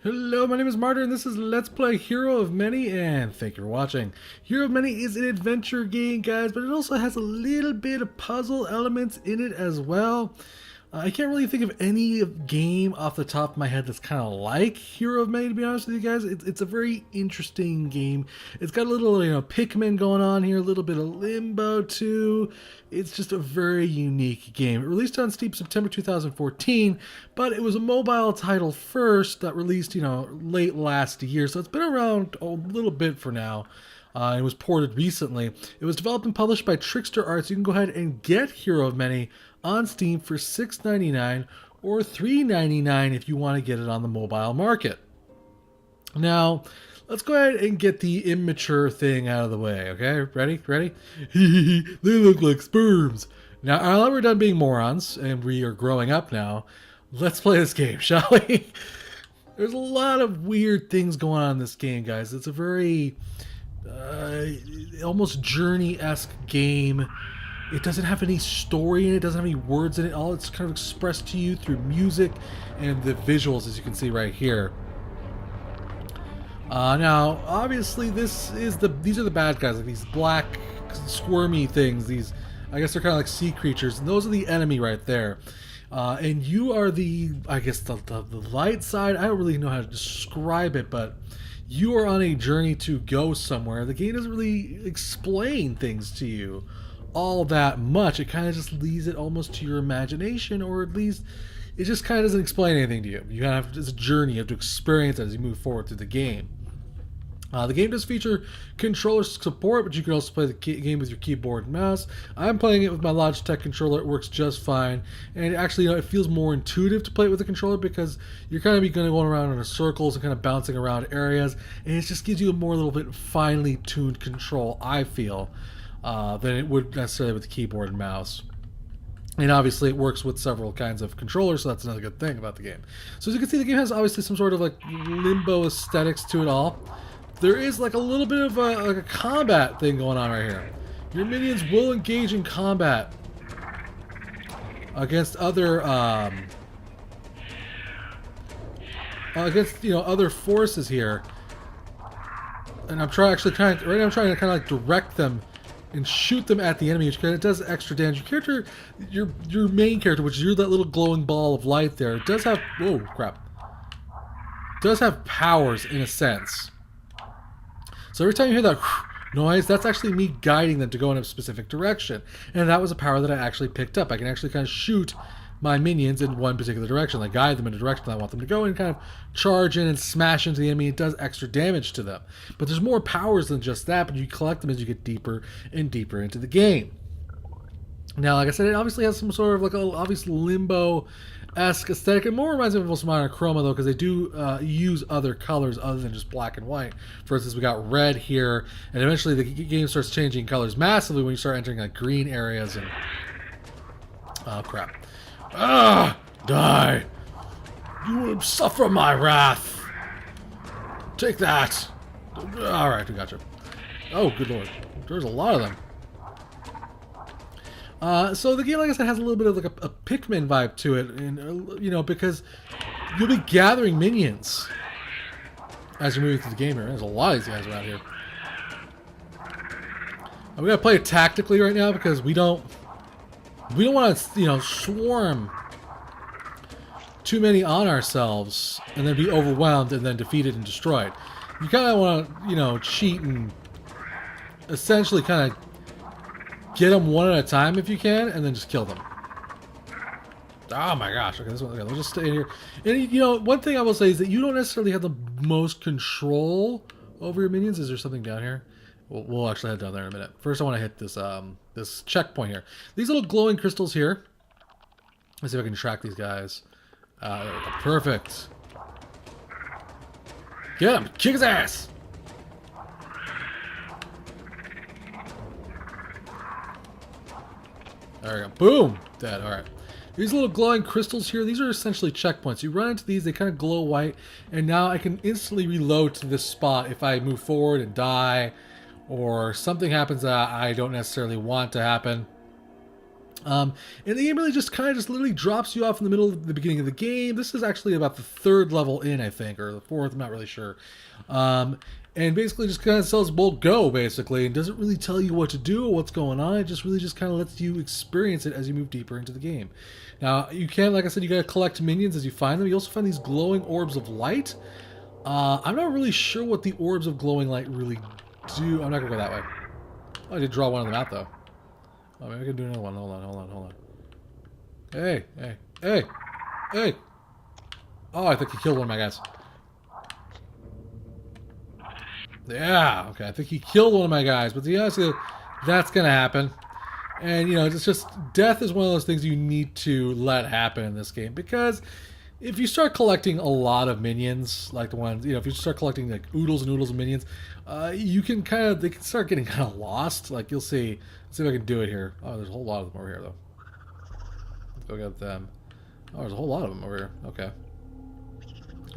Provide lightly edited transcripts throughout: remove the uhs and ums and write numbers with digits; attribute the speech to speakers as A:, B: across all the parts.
A: Hello, my name is Martyr, and this is Let's Play Hero of Many, and thank you for watching. Hero of Many is an adventure game, guys, but it also has a little bit of puzzle elements in it as well. I can't really think of any game off the top of my head that's kind of like Hero of Many, to be honest with you guys. It's a very interesting game. It's got a little, Pikmin going on here, a little bit of Limbo too. It's just a very unique game. It released on Steam September 2014, but it was a mobile title first that released, late last year. So it's been around a little bit for now. It was ported recently. It was developed and published by Trickster Arts. You can go ahead and get Hero of Many on Steam for $6.99 or $3.99 if you want to get it on the mobile market. Now, let's go ahead and get the immature thing out of the way, okay? Ready? They look like sperms. Now that we're done being morons and we are growing up now, let's play this game, shall we? There's a lot of weird things going on in this game, guys. It's a very almost journey-esque game. It doesn't have any story in it, doesn't have any words in it. All it's kind of expressed to you through music and the visuals, as you can see right here. Now, obviously, these are the bad guys, like these black, squirmy things. These, I guess, they're kind of like sea creatures, and those are the enemy right there. And you are the light side. I don't really know how to describe it, but you are on a journey to go somewhere. The game doesn't really explain things to you all that much. It kind of just leaves it almost to your imagination, or at least it just kind of doesn't explain anything to you. You kind of have this journey, you have to experience it as you move forward through the game. The game does feature controller support, but you can also play the game with your keyboard and mouse. I'm playing it with my Logitech controller. It works just fine, and actually, it feels more intuitive to play it with the controller because you're kind of going around in circles and kind of bouncing around areas, and it just gives you a more little bit finely tuned control, I feel, than it would necessarily with the keyboard and mouse. And obviously it works with several kinds of controllers, so that's another good thing about the game. So as you can see, the game has obviously some sort of like Limbo aesthetics to it all. There is like a little bit of a combat thing going on right here. Your minions will engage in combat against other other forces here. And I'm trying to kind of like direct them and shoot them at the enemy, which kind of does extra damage. Your character, your main character, which is that little glowing ball of light there, does have does have powers in a sense. So every time you hear that noise, that's actually me guiding them to go in a specific direction. And that was a power that I actually picked up. I can actually kind of shoot my minions in one particular direction. I guide them in a direction that I want them to go and kind of charge in and smash into the enemy. It does extra damage to them. But there's more powers than just that, but you collect them as you get deeper and deeper into the game. Now, like I said, it obviously has some sort of like a obvious Limbo-esque aesthetic. It more reminds me of most monochroma, though, because they do use other colors other than just black and white. For instance, we got red here, and eventually the game starts changing colors massively when you start entering like green areas and... oh, crap. Ah! Die! You will suffer my wrath! Take that! Alright, we gotcha. Oh, good lord. There's a lot of them. So the game, like I said, has a little bit of like a Pikmin vibe to it, and because you'll be gathering minions as you're moving through the game here. There's a lot of these guys around here. And we gotta play it tactically right now because we don't want to, swarm too many on ourselves and then be overwhelmed and then defeated and destroyed. You kind of want to, cheat and essentially kind of get them one at a time if you can, and then just kill them. Oh my gosh! Okay, this one. Okay, we'll just stay in here. And one thing I will say is that you don't necessarily have the most control over your minions. Is there something down here? We'll actually head down there in a minute. First, I want to hit this this checkpoint here. These little glowing crystals here. Let's see if I can track these guys. Perfect. Get him! Kick his ass! There we go. Boom! Dead. Alright. These little glowing crystals here, these are essentially checkpoints. You run into these, they kind of glow white, and now I can instantly reload to this spot if I move forward and die, or something happens that I don't necessarily want to happen. And the game really just kind of just literally drops you off in the middle of the beginning of the game. This is actually about the third level in, I think, or the fourth, I'm not really sure. And basically just kind of tells Bolt go, basically, and doesn't really tell you what to do or what's going on. It just really just kind of lets you experience it as you move deeper into the game. Now, you can, like I said, you got to collect minions as you find them. You also find these glowing orbs of light. I'm not really sure what the orbs of glowing light really do. I'm not going to go that way. Oh, I did draw one of them out, though. Oh, maybe I can do another one. Hold on. Hey. Oh, I think he killed one of my guys. Yeah, okay, I think he killed one of my guys. But honestly, that's going to happen. And, you know, it's just, death is one of those things you need to let happen in this game. Because if you start collecting a lot of minions, like the ones, you know, if you start collecting like oodles and oodles of minions, you can they can start getting kind of lost. Like, you'll see. Let's see if I can do it here. Oh, there's a whole lot of them over here, though. Let's go get them. Oh, there's a whole lot of them over here. Okay.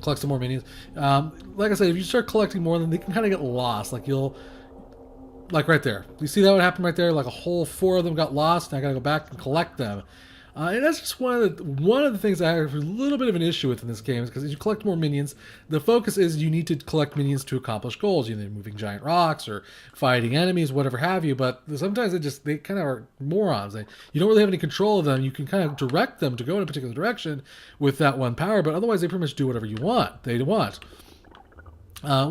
A: Collect some more minions. Like I said, if you start collecting more of them, they can kind of get lost. Like, like right there. You see that what happened right there? Like a whole 4 of them got lost, and I gotta go back and collect them. And that's just one of the things I have a little bit of an issue with in this game, is because as you collect more minions, the focus is you need to collect minions to accomplish goals, either moving giant rocks or fighting enemies, whatever have you. But sometimes they kind of are morons. You don't really have any control of them. You can kind of direct them to go in a particular direction with that one power, but otherwise they pretty much do whatever they want.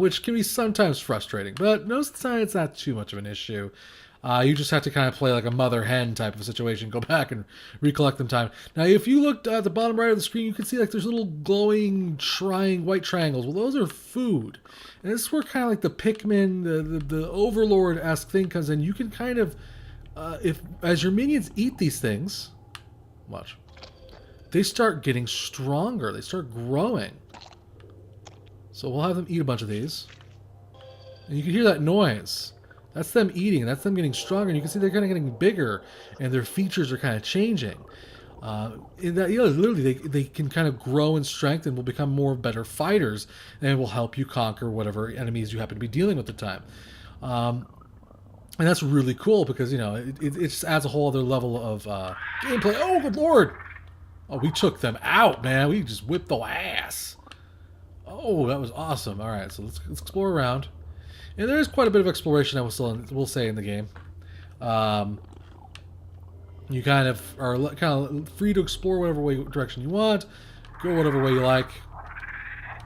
A: Which can be sometimes frustrating, but most of the time it's not too much of an issue. You just have to kind of play like a mother hen type of situation, go back and recollect them time. Now, if you looked at the bottom right of the screen, you can see like there's little glowing white triangles. Well, those are food. And this is where kind of like the Pikmin, the Overlord-esque thing comes in. You can kind of, as your minions eat these things, watch, they start getting stronger. They start growing. So we'll have them eat a bunch of these. And you can hear that noise. That's them eating. That's them getting stronger. And you can see they're kind of getting bigger. And their features are kind of changing. Literally, they can kind of grow in strength and will become more better fighters. And will help you conquer whatever enemies you happen to be dealing with at the time. And that's really cool because, you know, it just adds a whole other level of gameplay. Oh, good lord! Oh, we took them out, man. We just whipped the ass. Oh, that was awesome. All right, so let's explore around. And there is quite a bit of exploration, I will say, in the game. You kind of are free to explore whatever direction you want, go whatever way you like.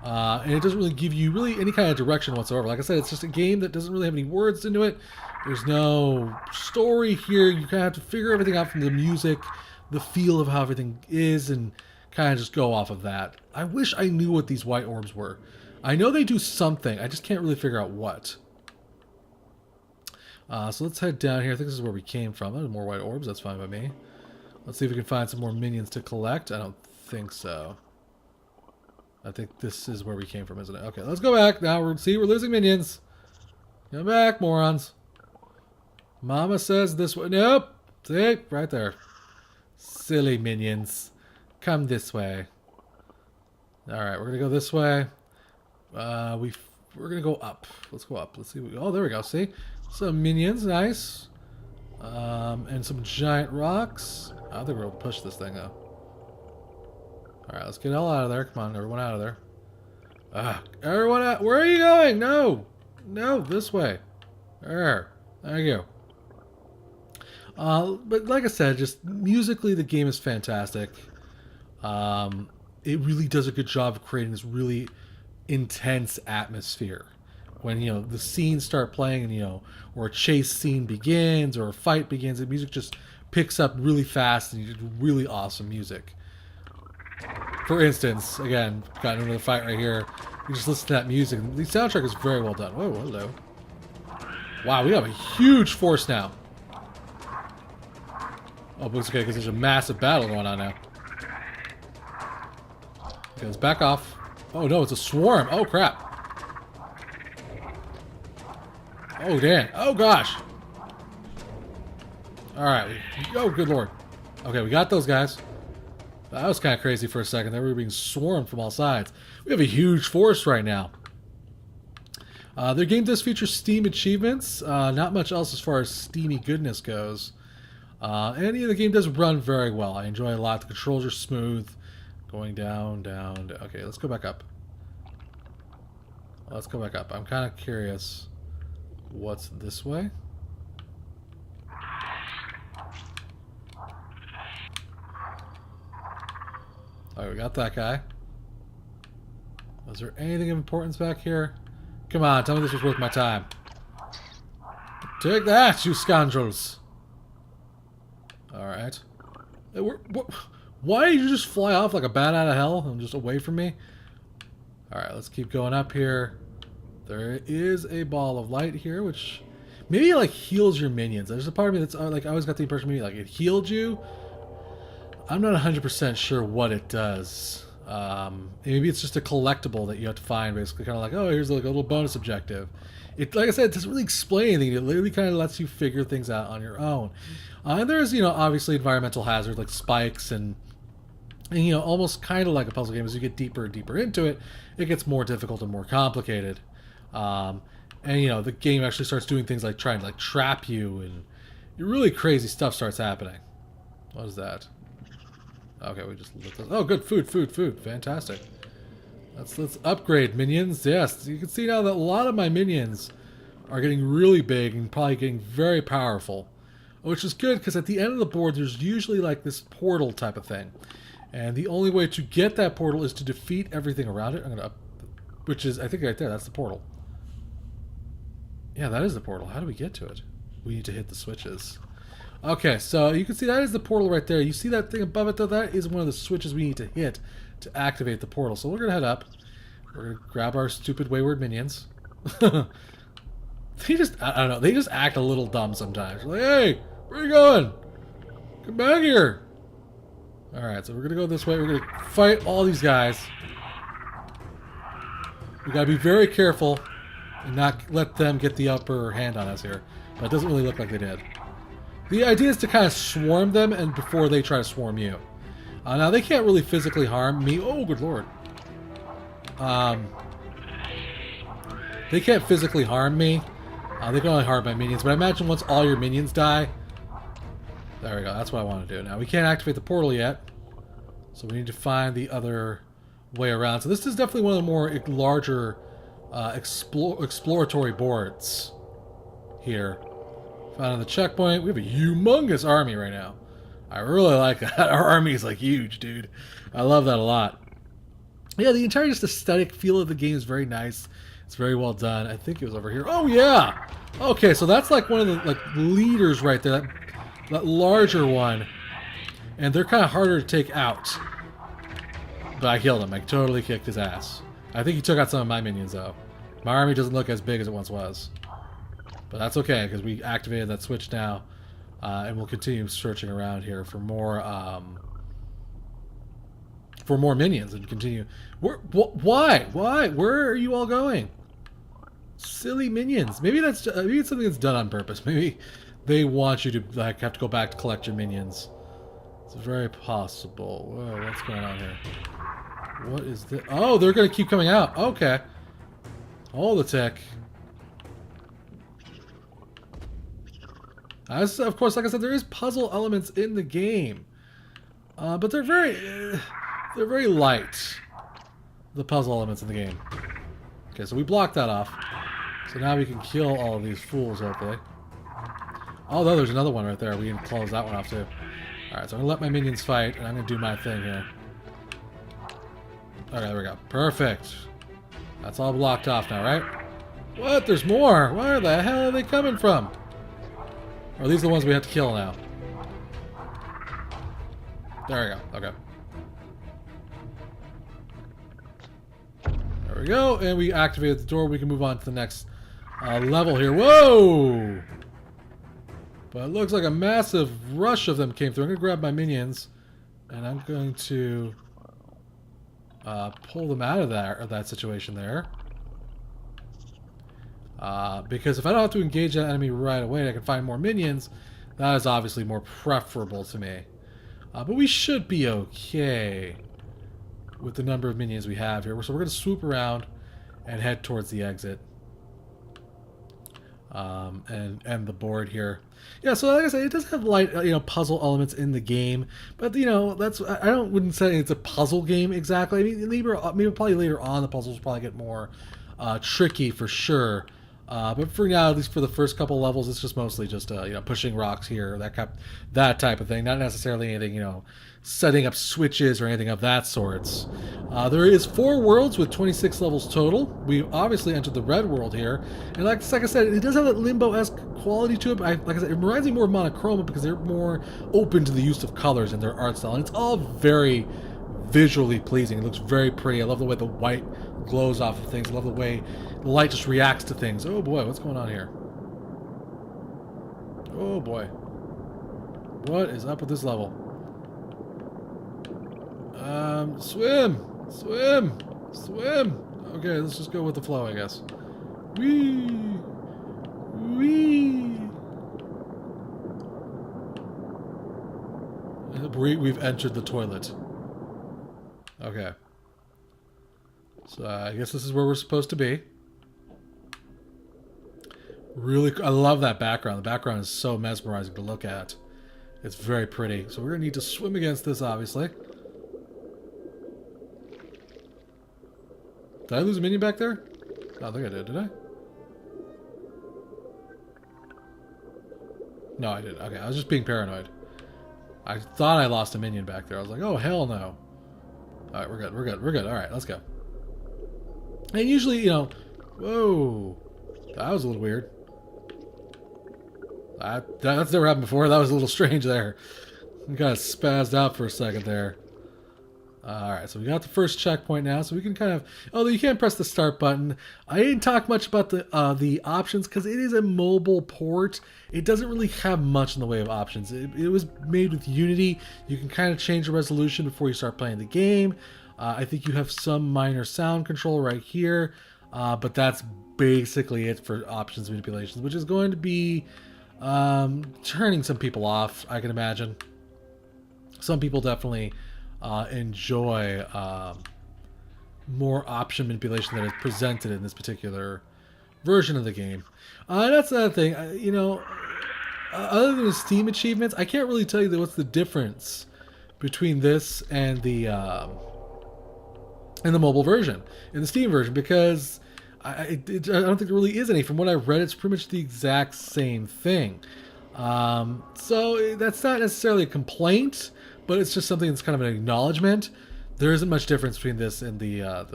A: And it doesn't really give you any kind of direction whatsoever. Like I said, it's just a game that doesn't really have any words into it. There's no story here. You kind of have to figure everything out from the music, the feel of how everything is, and kind of just go off of that. I wish I knew what these white orbs were. I know they do something. I just can't really figure out what. So let's head down here. I think this is where we came from. There's more white orbs. That's fine by me. Let's see if we can find some more minions to collect. I don't think so. I think this is where we came from, isn't it? Okay, let's go back. Now we're losing minions. Come back, morons. Mama says this way. Nope. See? Right there. Silly minions. Come this way. Alright, we're going to go this way. We're going to go up. Let's go up. Let's see. Oh, there we go. See? Some minions. Nice. And some giant rocks. I think we're going to push this thing, though. Alright, let's get all out of there. Come on, everyone out of there. Everyone out. Where are you going? No. No, this way. There you go. But like I said, just musically, the game is fantastic. It really does a good job of creating this really intense atmosphere. When, you know, the scenes start playing and, you know, or a chase scene begins or a fight begins, the music just picks up really fast and you get really awesome music. For instance, again, got into the fight right here. You just listen to that music. The soundtrack is very well done. Whoa, hello. Wow, we have a huge force now. Oh, but it's okay because there's a massive battle going on now. Okay, let's back off. Oh no, it's a swarm. Oh crap. Oh damn. Oh gosh. Alright. Oh good lord. Okay, we got those guys. That was kind of crazy for a second. They were being swarmed from all sides. We have a huge force right now. Their game does feature Steam achievements. Not much else as far as Steamy goodness goes. And the game does run very well. I enjoy it a lot. The controls are smooth. Going down, down. Okay, let's go back up. Let's go back up. I'm kind of curious what's this way. Alright, we got that guy. Was there anything of importance back here? Come on, tell me this was worth my time. Take that, you scoundrels! Alright. Why did you just fly off like a bat out of hell and just away from me? Alright, let's keep going up here. There is a ball of light here, which maybe like heals your minions. There's a part of me that's like, I always got the impression maybe like it healed you. I'm not 100% sure what it does. Maybe it's just a collectible that you have to find, basically, kind of like, oh, here's like a little bonus objective. It, like I said, it doesn't really explain anything. It literally kind of lets you figure things out on your own. And there's, you know, obviously environmental hazards like spikes and you know, almost kind of like a puzzle game. As you get deeper and deeper into it, it gets more difficult and more complicated. And you know, the game actually starts doing things like trying to like trap you, and really crazy stuff starts happening. What is that? Okay, we just looked at, oh, good, food, fantastic. Let's upgrade minions. Yes, you can see now that a lot of my minions are getting really big and probably getting very powerful, which is good because at the end of the board there's usually like this portal type of thing, and the only way to get that portal is to defeat everything around it. I'm gonna which is, I think right there, that's the portal. Yeah, that is the portal. How do we get to it? We need to hit the switches. Okay, so you can see that is the portal right there. You see that thing above it though? That is one of the switches we need to hit to activate the portal. So we're going to head up. We're going to grab our stupid wayward minions. They just, I don't know, they just act a little dumb sometimes. Like, hey, where are you going? Come back here. Alright, so we're going to go this way. We're going to fight all these guys. We got to be very careful and not let them get the upper hand on us here. But it doesn't really look like they did. The idea is to kind of swarm them and before they try to swarm you. Now, they can't really physically harm me. Oh, good lord. They can't physically harm me. They can only harm my minions. But I imagine once all your minions die... There we go. That's what I want to do. Now, we can't activate the portal yet. So we need to find the other way around. So this is definitely one of the more larger exploratory boards here. Found on the checkpoint. We have a humongous army right now. I really like that. Our army is like huge, dude. I love that a lot. Yeah, the entire just aesthetic feel of the game is very nice. It's very well done. I think it was over here. Oh yeah. Okay, so that's like one of the like leaders right there. That larger one, and they're kind of harder to take out. But I killed him. I totally kicked his ass. I think he took out some of my minions though. My army doesn't look as big as it once was. But that's okay, because we activated that switch now, and we'll continue searching around here for more minions and continue. Why? Where are you all going? Silly minions. Maybe that's maybe it's something that's done on purpose. Maybe they want you to like have to go back to collect your minions. It's very possible. Whoa, what's going on here? What is this? Oh, they're going to keep coming out. Okay. Hold the tick. Of course, like I said, there is puzzle elements in the game, but they're very light. The puzzle elements in the game. Okay, so we blocked that off. So now we can kill all of these fools, hopefully. Oh, no, there's another one right there. We can close that one off too. All right, so I'm gonna let my minions fight, and I'm gonna do my thing here. Okay, there we go. Perfect. That's all blocked off now, right? What? There's more. Where the hell are they coming from? Or are these the ones we have to kill now? There we go. Okay. There we go. And we activated the door. We can move on to the next level here. Whoa! But it looks like a massive rush of them came through. I'm going to grab my minions. And I'm going to pull them out of that situation there. Because if I don't have to engage that enemy right away and I can find more minions, that is obviously more preferable to me. But we should be okay with the number of minions we have here. So we're going to swoop around and head towards the exit. and the board here. Yeah, so like I said, it does have light, puzzle elements in the game, but that's I wouldn't say it's a puzzle game exactly. I mean, maybe probably later on the puzzles probably get more tricky for sure. But for now, at least for the first couple levels, it's just mostly just pushing rocks here, that type of thing. Not necessarily anything setting up switches or anything of that sorts. There is 4 worlds with 26 levels total. We obviously entered the red world here, and like I said, it does have that Limbo-esque quality to it. Like I said, it reminds me more of Monochroma because they're more open to the use of colors in their art style, and it's all very visually pleasing. It looks very pretty. I love the way the white glows off of things. I love the way the light just reacts to things. Oh boy, what's going on here? Oh boy. What is up with this level? Swim! Swim! Swim! Okay, let's just go with the flow, I guess. Whee! Whee! We've entered the toilet. Okay. So I guess this is where we're supposed to be. Really, I love that background. The background is so mesmerizing to look at. It's very pretty. So we're going to need to swim against this, obviously. Did I lose a minion back there? I don't think I did I? No, I didn't. Okay, I was just being paranoid. I thought I lost a minion back there. I was like, oh, hell no. Alright, we're good, we're good, we're good. Alright, let's go. And usually, whoa. That was a little weird. That's never happened before. That was a little strange there. We kind of spazzed out for a second there. Alright, so we got the first checkpoint now, so we can kind of... Although you can't press the start button. I didn't talk much about the options, because it is a mobile port. It doesn't really have much in the way of options. It was made with Unity. You can kind of change the resolution before you start playing the game. I think you have some minor sound control right here, but that's basically it for options manipulations, which is going to be turning some people off, I can imagine. Some people definitely... enjoy more option manipulation that is presented in this particular version of the game. That's another thing. Other than the Steam achievements, I can't really tell you what's the difference between this and the mobile version, and the Steam version, because I don't think there really is any. From what I read, it's pretty much the exact same thing. So that's not necessarily a complaint, but it's just something that's kind of an acknowledgement. There isn't much difference between this and the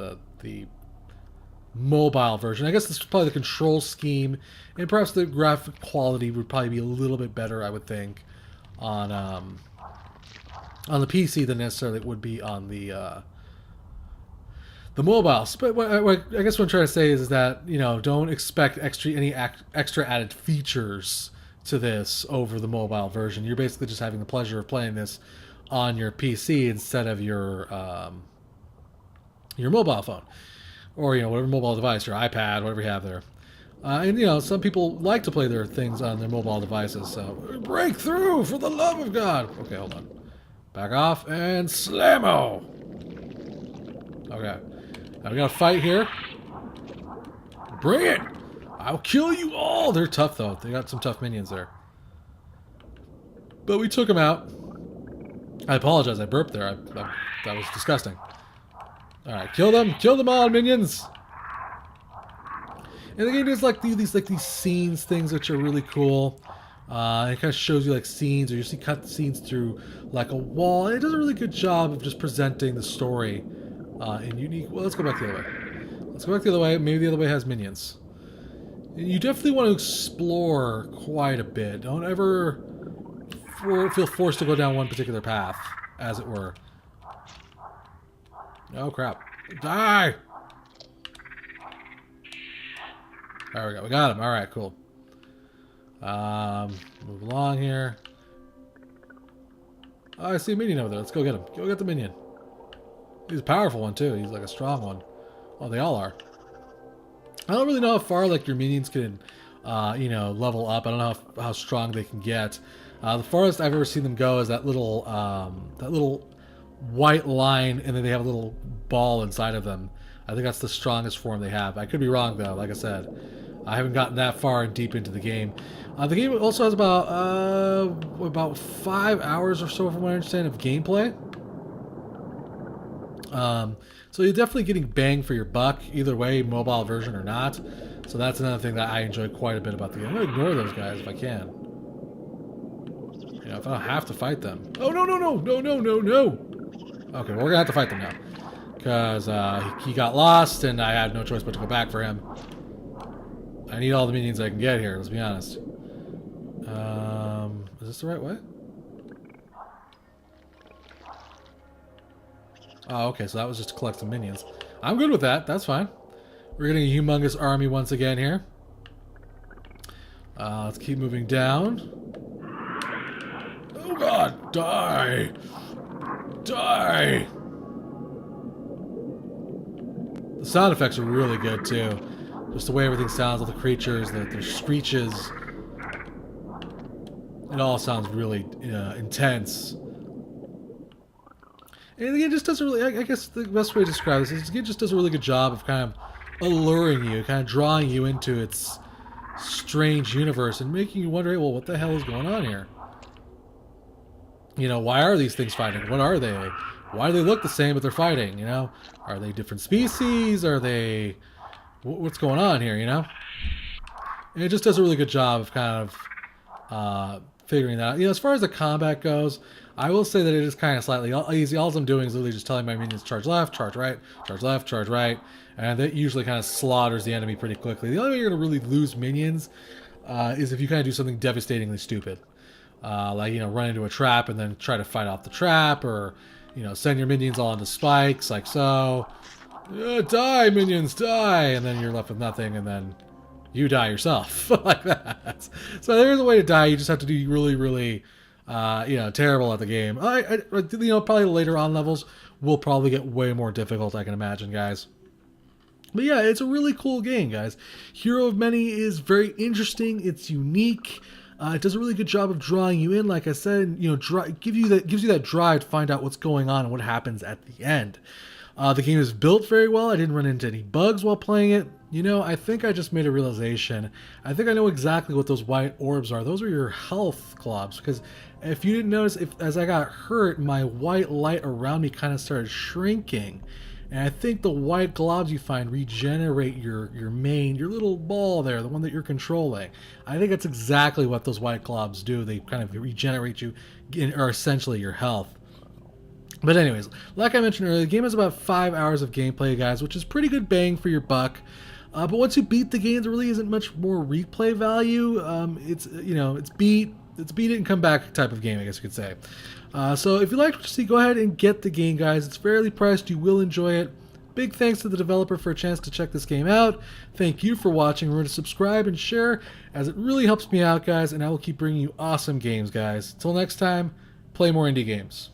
A: mobile version. I guess this is probably the control scheme, and perhaps the graphic quality would probably be a little bit better, I would think, on the PC than necessarily it would be on the mobiles. But I guess what I'm trying to say is that don't expect any extra added features to this over the mobile version. You're basically just having the pleasure of playing this on your PC instead of your mobile phone, or whatever mobile device, your iPad, whatever you have there. And some people like to play their things on their mobile devices. So break through, for the love of God! Okay, hold on. Back off and slammo. Okay, now we got a fight here. Bring it! I'll kill you all. They're tough though. They got some tough minions there, but we took them out. I apologize, I burped there. That was disgusting. Alright, kill them all, minions! And the game is like these scenes things which are really cool. It kind of shows you like scenes, or you see cut scenes through like a wall. And it does a really good job of just presenting the story in unique... Well, let's go back the other way. Let's go back the other way. Maybe the other way has minions. You definitely want to explore quite a bit. Don't ever... feel forced to go down one particular path, as it were. Oh crap. Die! There we go. We got him. Alright, cool. Move along here. Oh, I see a minion over there. Let's go get him. Go get the minion. He's a powerful one, too. He's like a strong one. Oh, they all are. I don't really know how far like your minions can, level up. I don't know how strong they can get. The farthest I've ever seen them go is that little white line, and then they have a little ball inside of them. I think that's the strongest form they have. I could be wrong though, like I said. I haven't gotten that far and deep into the game. The game also has about 5 hours or so, from what I understand, of gameplay. So you're definitely getting bang for your buck, either way, mobile version or not. So that's another thing that I enjoy quite a bit about the game. I'm going to ignore those guys if I can. You know, if I don't have to fight them. Oh, no, no, no, no, no, no, no. Okay, well, we're going to have to fight them now. Because he got lost, and I had no choice but to go back for him. I need all the minions I can get here, let's be honest. Is this the right way? Oh, okay, so that was just to collect some minions. I'm good with that, that's fine. We're getting a humongous army once again here. Let's keep moving down. Oh god, die! Die! The sound effects are really good too. Just the way everything sounds, all the creatures, their screeches. It all sounds really intense. And the game just does a really, I guess the best way to describe this is the game just does a really good job of kind of alluring you, kind of drawing you into its strange universe and making you wonder, hey, well, what the hell is going on here? You know, why are these things fighting? What are they? Why do they look the same but they're fighting, you know? Are they different species? Are they... What's going on here, you know? And it just does a really good job of kind of figuring that out. You know, as far as the combat goes, I will say that it is kind of slightly easy. All I'm doing is literally just telling my minions charge left, charge right, charge left, charge right, and that usually kind of slaughters the enemy pretty quickly. The only way you're going to really lose minions is if you kind of do something devastatingly stupid. Like, you know, run into a trap and then try to fight off the trap, or, you know, send your minions all into spikes, like so. Die, minions, die! And then you're left with nothing, and then you die yourself, like that. So there's a way to die. You just have to do really, really, you know, terrible at the game. You know, probably later on levels will probably get way more difficult, I can imagine, guys. But yeah, it's a really cool game, guys. Hero of Many is very interesting. It's unique. It does a really good job of drawing you in, like I said. You know, gives you that drive to find out what's going on and what happens at the end. The game is built very well. I didn't run into any bugs while playing it. You know, I think I just made a realization. I think I know exactly what those white orbs are. Those are your health globs. Because if you didn't notice, as I got hurt, my white light around me kind of started shrinking. And I think the white globs you find regenerate your little ball there, the one that you're controlling. I think that's exactly what those white globs do. They kind of regenerate you, or essentially your health. But anyways, like I mentioned earlier, the game has about 5 hours of gameplay, guys, which is pretty good bang for your buck. But once you beat the game, there really isn't much more replay value. It's, you know, it's beat it and come back type of game, I guess you could say. So if you like what you see, go ahead and get the game, guys. It's fairly priced. You will enjoy it. Big thanks to the developer for a chance to check this game out. Thank you for watching. Remember to subscribe and share, as it really helps me out, guys, and I will keep bringing you awesome games, guys. Until next time, play more indie games.